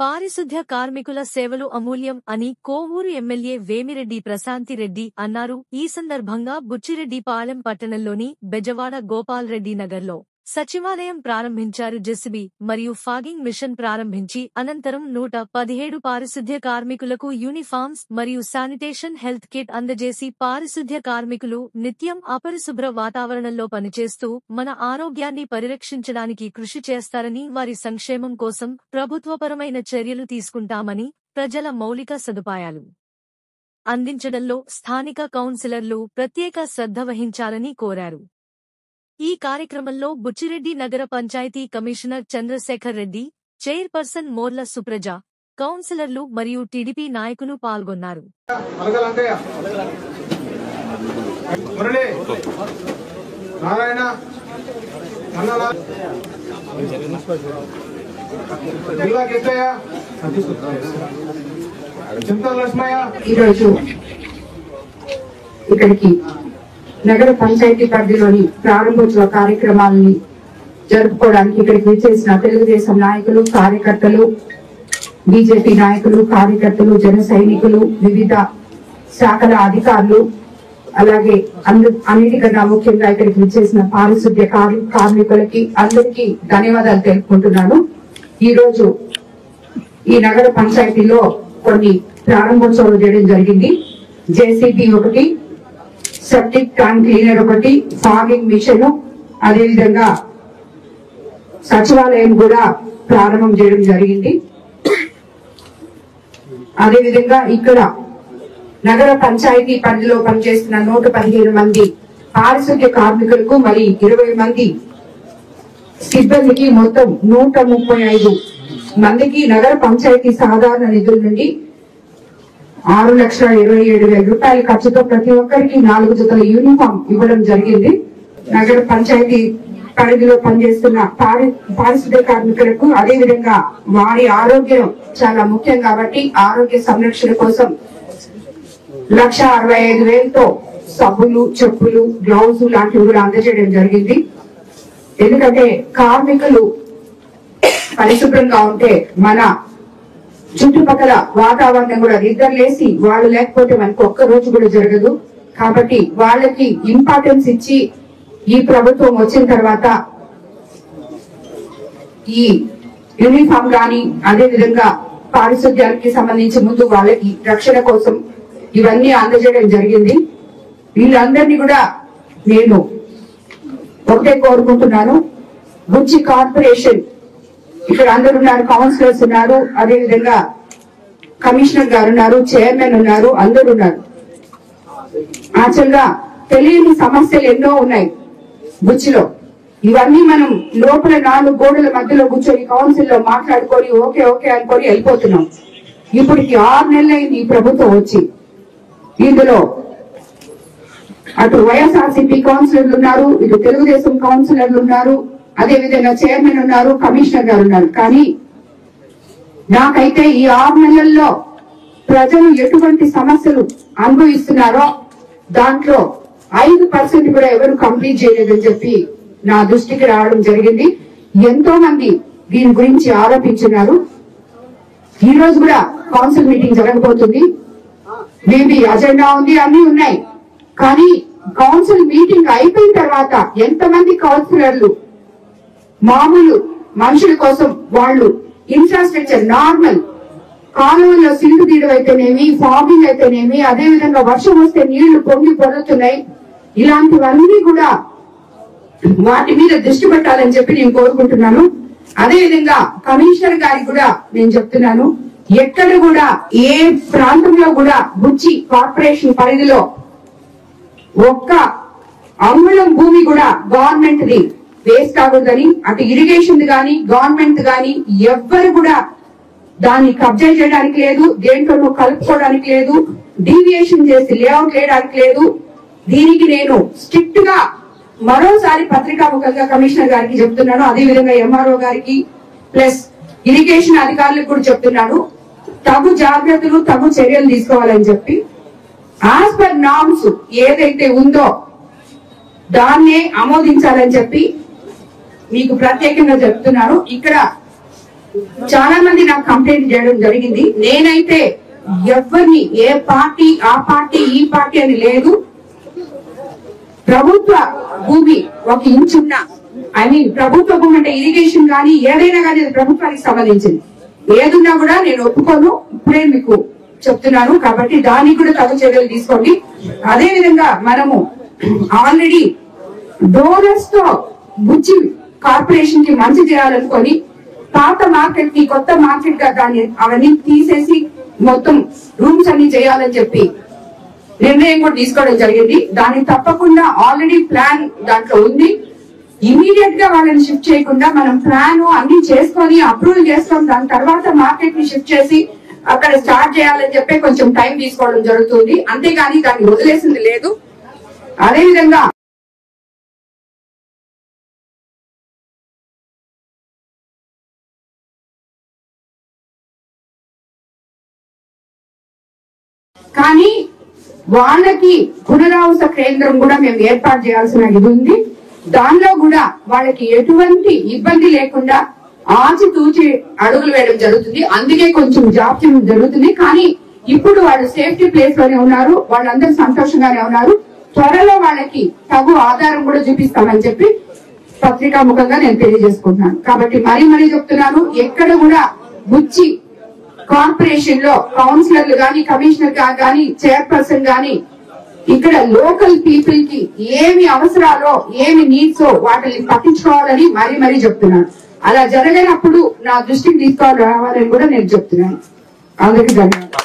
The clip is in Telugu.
పారిశుద్ధ్య కార్మికుల సేవలు అమూల్యం అని కోవూరు ఎమ్మెల్యే వేమిరెడ్డి ప్రశాంతిరెడ్డి అన్నారు. ఈ సందర్భంగా బుచ్చిరెడ్డిపాలెం పట్టణంలోని బెజవాడ గోపాల్ రెడ్డి నగర్లో సచివాలయం ప్రారంభించారు. జెసిబి మరియు ఫాగింగ్ మిషన్ ప్రారంభించి అనంతరం 117 పారిశుద్ధ్య కార్మికులకు యూనిఫామ్స్ మరియు శానిటేషన్ హెల్త్ కిట్ అందజేసి పారిశుద్ధ్య కార్మికులు నిత్యం అపరిశుభ్ర వాతావరణంలో పనిచేస్తూ మన ఆరోగ్యాన్ని పరిరక్షించడానికి కృషి చేస్తారని, వారి సంక్షేమం కోసం ప్రభుత్వపరమైన చర్యలు తీసుకుంటామని, ప్రజల మౌలిక సదుపాయాలు అందించడంలో స్థానిక కౌన్సిలర్లు ప్రత్యేక శ్రద్ధ వహించాలని కోరారు. ఈ కార్యక్రమంలో బుచ్చిరెడ్డి నగర పంచాయతీ కమిషనర్ చంద్రశేఖర్ రెడ్డి, చైర్పర్సన్ మోర్ల సుప్రజ, కౌన్సిలర్లు మరియు టీడీపీ నాయకులు పాల్గొన్నారు. ఈరోజు ఇక్కడికి నగర పంచాయతీ పరిధిలోని ప్రారంభోత్సవ కార్యక్రమాలని జరుపుకోవడానికి ఇక్కడికి విచ్చేసిన తెలుగుదేశం నాయకులు, కార్యకర్తలు, బీజేపీ నాయకులు, కార్యకర్తలు, జన సైనికులు, వివిధ శాఖల అధికారులు, అలాగే అన్నిటికన్నా ముఖ్యంగా ఇక్కడికి విచ్చేసిన పారిశుద్ధ్య కార్మికులకి అందరికీ ధన్యవాదాలు తెలుపుకుంటున్నాను. ఈ రోజు ఈ నగర పంచాయతీలో కొన్ని ప్రారంభోత్సవాలు చేయడం జరిగింది. జేసీబీ ఒకటి, సెప్టిక్ ట్యాంక్ క్లీనర్ ఒకటి, ఫాగింగ్ మిషన్, అదేవిధంగా సచివాలయం కూడా ప్రారంభం చేయడం జరిగింది. అదేవిధంగా ఇక్కడ నగర పంచాయతీ పరిధిలో పనిచేస్తున్న 117 మంది పారిశుద్ధ్య కార్మికులకు మరి 20 మంది సిబ్బందికి మొత్తం 135 మందికి నగర పంచాయతీ సాధారణ నిధుల నుండి 6,27,000 రూపాయల ఖర్చుతో ప్రతి ఒక్కరికి 4 జతల యూనిఫామ్ ఇవ్వడం జరిగింది. నగర పంచాయతీ పరిధిలో పనిచేస్తున్న పారిశుద్ధ్య కార్మికులకు అదేవిధంగా వారి ఆరోగ్యం చాలా ముఖ్యం కాబట్టి ఆరోగ్య సంరక్షణ కోసం 1,65,000తో సబ్బులు, చెప్పులు, గ్లౌజ్ లాంటివి కూడా అందజేయడం జరిగింది. ఎందుకంటే కార్మికులు పరిశుభ్రంగా ఉంటే మన చుట్టుపక్కల వాతావరణం కూడా నిద్రలేసి వాళ్ళు లేకపోతే మనకు ఒక్క రోజు కూడా జరగదు. కాబట్టి వాళ్ళకి ఇంపార్టెన్స్ ఇచ్చి ఈ ప్రభుత్వం వచ్చిన తర్వాత ఈ యూనిఫామ్ గాని అదేవిధంగా పారిశుద్ధ్యానికి సంబంధించి ముందు వాళ్ళకి రక్షణ కోసం ఇవన్నీ అందజేయడం జరిగింది. వీళ్ళందరినీ కూడా నేను ఒకటే కోరుకుంటున్నాను, బుచ్చి కార్పొరేషన్ ఇక్కడ అందరు ఉన్నారు, కౌన్సిలర్స్ ఉన్నారు, అదేవిధంగా కమిషనర్ గారు ఉన్నారు, చైర్మన్ ఉన్నారు, అందరు ఉన్నారు. యాక్చువల్గా తెలియని సమస్యలు ఎన్నో ఉన్నాయి బుచ్చిలో. ఇవన్నీ మనం లోపల 4 గోడల మధ్యలో కూర్చొని కౌన్సిల్ లో మాట్లాడుకొని ఓకే ఓకే అనుకొని వెళ్ళిపోతున్నాం. ఇప్పటికి 6 నెలలైంది ఈ ప్రభుత్వం వచ్చి. ఇందులో అటు వైఎస్ఆర్సీపీ కౌన్సిలర్లు ఉన్నారు, ఇటు తెలుగుదేశం కౌన్సిలర్లు ఉన్నారు, అదేవిధంగా చైర్మన్ ఉన్నారు, కమిషనర్ గారు ఉన్నారు. కానీ నాకైతే ఈ 6 నెలల్లో ప్రజలు ఎటువంటి సమస్యలు అనుభవిస్తున్నారో దాంట్లో 5% కూడా ఎవరు కంప్లీట్ చేయలేదని చెప్పి నా దృష్టికి రావడం జరిగింది. ఎంతో మంది దీని గురించి ఆరోపించున్నారు. ఈ రోజు కూడా కౌన్సిల్ మీటింగ్ జరగబోతుంది. మేబీ అజెండా ఉంది, అన్ని ఉన్నాయి. కానీ కౌన్సిల్ మీటింగ్ అయిపోయిన తర్వాత ఎంతమంది కౌన్సిలర్లు మామూలు మనుషుల కోసం వాళ్ళు ఇన్ఫ్రాస్ట్రక్చర్ నార్మల్ కాలువల్లో సిల్లు తీయడం అయితేనేమి, ఫాగింగ్ అయితేనేమి, అదేవిధంగా వర్షం వస్తే నీళ్లు పొంగి పొరుతున్నాయి, ఇలాంటివన్నీ కూడా వాటి మీద దృష్టి పెట్టాలని చెప్పి నేను కోరుకుంటున్నాను. అదేవిధంగా కమిషనర్ గారికి కూడా నేను చెప్తున్నాను, ఎక్కడ కూడా ఏ ప్రాంతంలో కూడా బుచ్చి కార్పొరేషన్ పరిధిలో ఒక్క అంగుళం భూమి కూడా గవర్నమెంట్ ది వేస్ట్ కాకూడదని, అటు ఇరిగేషన్ గాని గవర్నమెంట్ గాని ఎవ్వరు కూడా దాన్ని కబ్జా చేయడానికి లేదు, దేంట్లోనూ కలుపుకోవడానికి లేదు, డీవియేషన్ చేసి లేఅవుట్ చేయడానికి లేదు. దీనికి నేను స్ట్రిక్ట్ గా మరోసారి పత్రికాముఖంగా కమిషనర్ గారికి చెప్తున్నాను, అదేవిధంగా ఎంఆర్ఓ గారికి ప్లస్ ఇరిగేషన్ అధికారులకు కూడా చెప్తున్నాను, తగు జాగ్రత్తలు తగు చర్యలు తీసుకోవాలని చెప్పి యాజ్ పర్ నార్మ్స్ ఏదైతే ఉందో దాన్నే ఆమోదించాలని చెప్పి మీకు ప్రత్యేకంగా చెప్తున్నాను. ఇక్కడ చాలా మంది నాకు కంప్లైంట్ చేయడం జరిగింది. నేనైతే ఎవరిని ఏ పార్టీ ఆ పార్టీ ఈ పార్టీ అని లేదు. ప్రభుత్వ భూమి ఒక ఇంచున్న ప్రభుత్వ భూమి అంటే ఇరిగేషన్ కానీ ఏదైనా కానీ ప్రభుత్వానికి సంబంధించింది ఏదున్నా కూడా నేను ఒప్పుకోను. ఇప్పుడే మీకు చెప్తున్నాను. కాబట్టి దానికి కూడా తగు చర్యలు తీసుకోండి. అదే విధంగా మనము ఆల్రెడీ డోనర్స్ తో బుచ్చి కార్పొరేషన్ కి మంచి చేయాలనుకొని పాత మార్కెట్ కి కొత్త మార్కెట్ గా దాన్ని అవన్నీ తీసేసి మొత్తం రూమ్స్ అన్ని చేయాలని చెప్పి నిర్ణయం కూడా తీసుకోవడం జరిగింది. దాన్ని తప్పకుండా ఆల్రెడీ ప్లాన్ దాంట్లో ఉంది. ఇమీడియట్ గా వాళ్ళని షిఫ్ట్ చేయకుండా మనం ప్లాన్ అన్ని చేసుకొని అప్రూవల్ చేస్తాం. దాని తర్వాత మార్కెట్ ని షిఫ్ట్ చేసి అక్కడ స్టార్ట్ చేయాలని చెప్పి కొంచెం టైం తీసుకోవడం జరుగుతుంది. అంతేగాని దాన్ని వదిలేసింది లేదు. అదేవిధంగా కానీ వాళ్ళకి పునరావాస కేంద్రం కూడా మేము ఏర్పాటు చేయాల్సిన ఇది ఉంది. దానిలో కూడా వాళ్ళకి ఎటువంటి ఇబ్బంది లేకుండా ఆచితూచి అడుగులు వేయడం జరుగుతుంది. అందుకే కొంచెం జాప్యం జరుగుతుంది. కానీ ఇప్పుడు వాళ్ళు సేఫ్టీ ప్లేస్ లోనే ఉన్నారు. వాళ్ళందరూ సంతోషంగానే ఉన్నారు. త్వరలో వాళ్ళకి తగు ఆధారం కూడా చూపిస్తామని చెప్పి పత్రికాముఖంగా నేను తెలియజేసుకుంటున్నాను. కాబట్టి మరీ చెప్తున్నాను, ఎక్కడ కూడా బుచ్చి కార్పొరేషన్ లో కౌన్సిలర్లు గాని కమిషనర్ గాని చైర్పర్సన్ గాని ఇక్కడ లోకల్ పీపుల్ కి ఏమి అవసరాలో ఏమి నీడ్సో వాటిని పట్టించుకోవాలని మరీ చెప్తున్నాను. అలా జరగనప్పుడు నా దృష్టికి తీసుకురావాలని కూడా నేను చెప్తున్నాను. అందరికీ ధన్యవాదాలు.